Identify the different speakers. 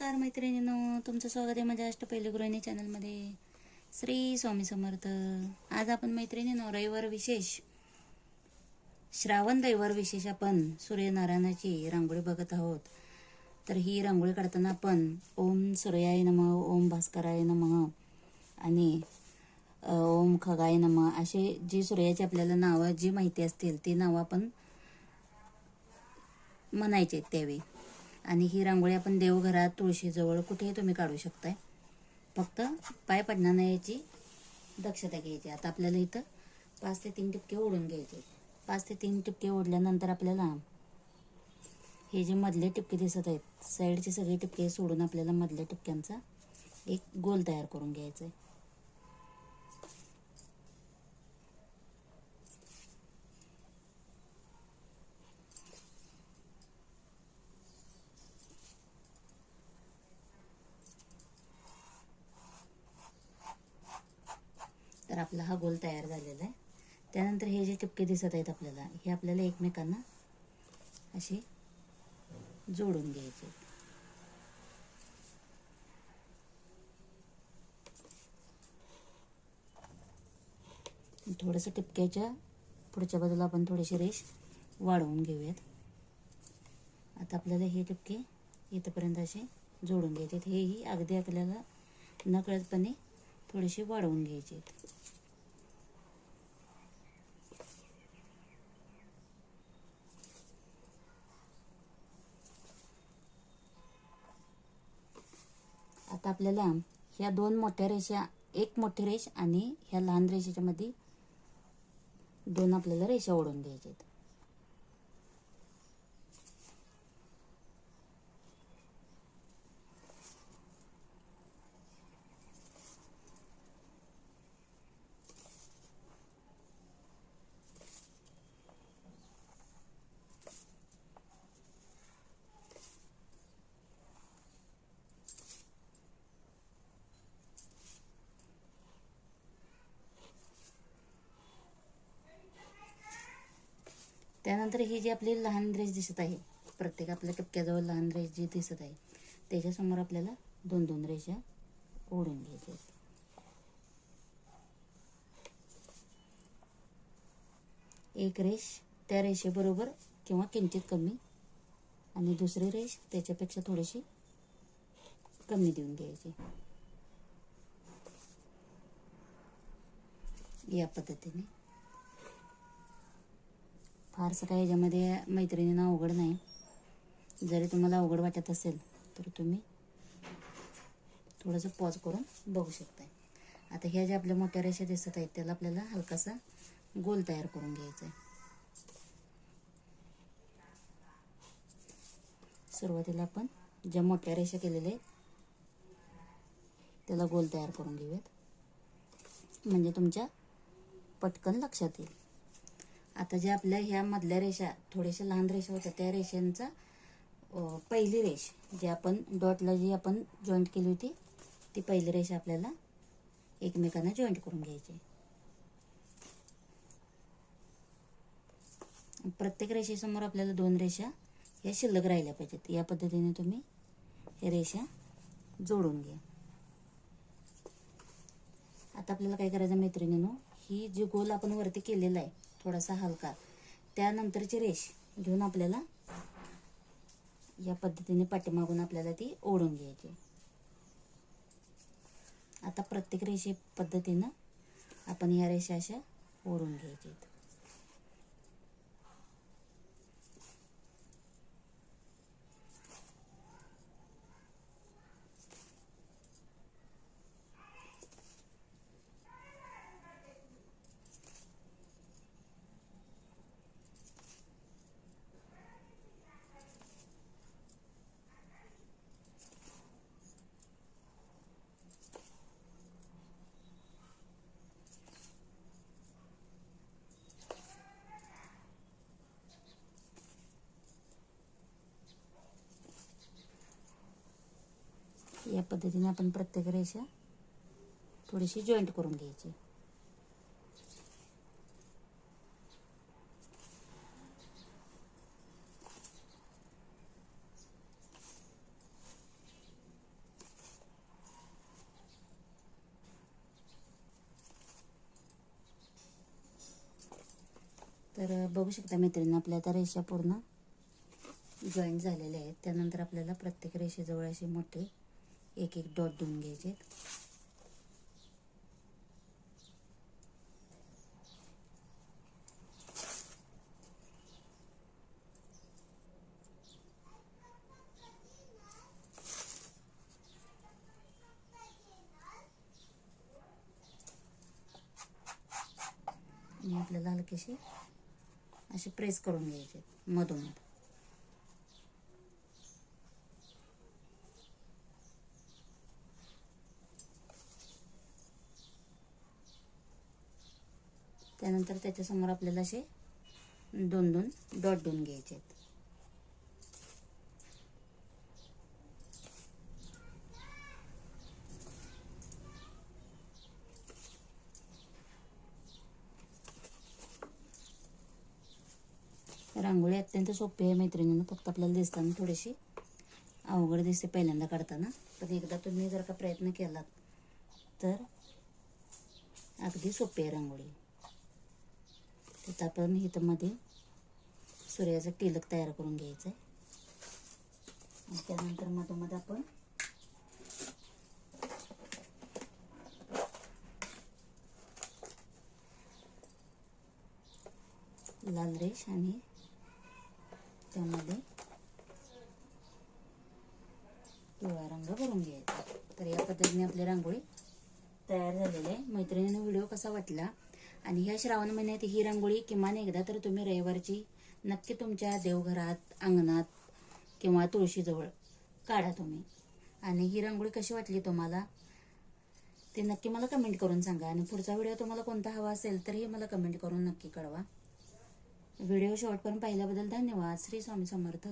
Speaker 1: नमस्कार मैत्रिणींनो, तुमचं स्वागत आहे माझ्या अष्टपैलू गृहिणी चॅनलमध्ये. श्री स्वामी समर्थ. आज आपण मैत्रिणींनो रविवार विशेष, श्रावण रविवार विशेष आपण सूर्यनारायणाची रांगोळी बघत आहोत. तर ही रांगोळी काढताना आपण ओम सूर्याय नमः, ओम भास्कराय नमः आणि ओम खगाय नमः असे जी सूर्याची आपल्याला नावं जी माहिती असतील ती नावं आपण म्हणायचे त्यावेळी. आणि ही रांगोळी आपण देवघरात, तुळशीजवळ कुठेही तुम्ही काढू शकताय. फक्त पाय पडणार नाही याची दक्षता घ्यायची. आता आपल्याला इथं 5 ते 3 टिपके ओढून घ्यायचे. 5 ते 3 टिपके ओढल्यानंतर आपल्याला हे जे मधले टिपके दिसत आहेत, साईडचे सगळे टिपके सोडून आपल्याला मधल्या टिपक्यांचा एक गोल तयार करून घ्यायचा आहे. तर आपला हा गोल तयार झालेला आहे. त्यानंतर हे जे टिपके दिसत आहेत आपल्याला, हे आपल्याला एकमेकांना असे जोडून घ्यायचे. थोडंसं टिपक्याच्या पुढच्या बाजूला आपण थोडीशी रेष वाढवून घेऊयात. आता आपल्याला हे टिपके इथपर्यंत असे जोडून घ्यायचे. हेही अगदी आपल्याला नकळतपणे थोडेसे वाढवून घ्यायचे. आता आपल्याला ह्या 2 मोठ्या रेषा, एक मोठी रेष आणि ह्या लहान रेषेच्या मध्ये 2 आपल्याला रेषा ओढून घ्यायच्यात. त्यानंतर ही जी आपली लहान रेष दिसत आहे, प्रत्येक आपल्या टिपक्याजवळ लहान रेष जी दिसत आहे त्याच्यासमोर आपल्याला 2-2 रेषा ओढून घ्यायच्या. एक रेष त्या रेषेबरोबर किंवा किंचित कमी आणि दुसरी रेष त्याच्यापेक्षा थोडीशी कमी देऊन घ्यायची. या पद्धतीने. फारसं काही याच्यामध्ये मैत्रिणींना अवघड नाही. जरी तुम्हाला अवघड वाटत असेल तर तुम्ही थोडंसं पॉज करून बघू शकताय. आता ह्या ज्या आपल्या मोठ्या रेषा दिसत आहेत त्याला आपल्याला हलकासा गोल तयार करून घ्यायचा आहे. सुरुवातीला आपण ज्या मोठ्या रेषा केलेल्या आहेत त्याला गोल तयार करून घेऊयात, म्हणजे तुमच्या पटकन लक्षात येईल. आता ज्या आपल्या ह्या मधल्या रेषा थोड्याशा लहान रेषा होत्या त्या रेषांचा पहिली रेष जी आपण डॉटला जी आपण जॉईंट केली होती ती पहिली रेषा आपल्याला एकमेकांना जॉईंट करून घ्यायची. प्रत्येक रेषेसमोर आपल्याला 2 रेषा या शिल्लक राहिल्या पाहिजेत. या पद्धतीने तुम्ही हे रेषा जोडून घ्या. आता आपल्याला काय करायचं मैत्रिणींनो, ही जी गोल आपण वरती केलेला आहे थोडासा हलका, त्यानंतरची रेष घेऊन आपल्याला या पद्धतीने पाठीमागून आपल्याला ती ओढून घ्यायची. आता प्रत्येक रेषे पद्धतीनं आपण या रेषा अशा ओढून घ्यायच्या. या पद्धतीने आपण प्रत्येक रेषा थोडीशी जॉईंट करून घ्यायची. तर बघू शकता मैत्रिणी, आपल्या आता रेषा पूर्ण जॉईंट झालेले आहेत. त्यानंतर आपल्याला प्रत्येक रेषेजवळ असे मोठे एक एक डॉट देऊन घ्यायचे आहेत. आणि आपल्याला हलकेसे असे प्रेस करून घ्यायचे मधोमध. त्यानंतर त्याच्यासमोर आपल्याला असे दोन दोन डॉट देऊन घ्यायचे आहेत. रांगोळी अत्यंत सोपी आहे मैत्रिणींनो, फक्त आपल्याला दिसताना थोडीशी अवघड दिसते पहिल्यांदा काढताना, पण एकदा तुम्ही जर का प्रयत्न केलात तर अगदी सोपी आहे रांगोळी. त्यात आपण इथं मध्ये सूर्याचं टिलक तयार करून घ्यायचं आहे. त्यानंतर मधोमध आपण लाल रेष आणि त्यामध्ये पिवळा रंग भरून घ्यायचा. तर या पद्धतीने आपली रांगोळी तयार झालेली आहे. मैत्रिणींनो, व्हिडिओ कसा वाटला? आणि ह्या श्रावण महिन्यात ही रांगोळी किमान एकदा तर तुम्ही रविवारची नक्की तुमच्या देवघरात, अंगणात किंवा तुळशीजवळ काढा तुम्ही. आणि ही रांगोळी कशी वाटली तुम्हाला ते नक्की मला कमेंट करून सांगा. आणि पुढचा व्हिडिओ तुम्हाला कोणता हवा असेल तर हे मला कमेंट करून नक्की कळवा. व्हिडिओ शेवटपर्यंत पाहिल्याबद्दल धन्यवाद. श्री स्वामी समर्थ.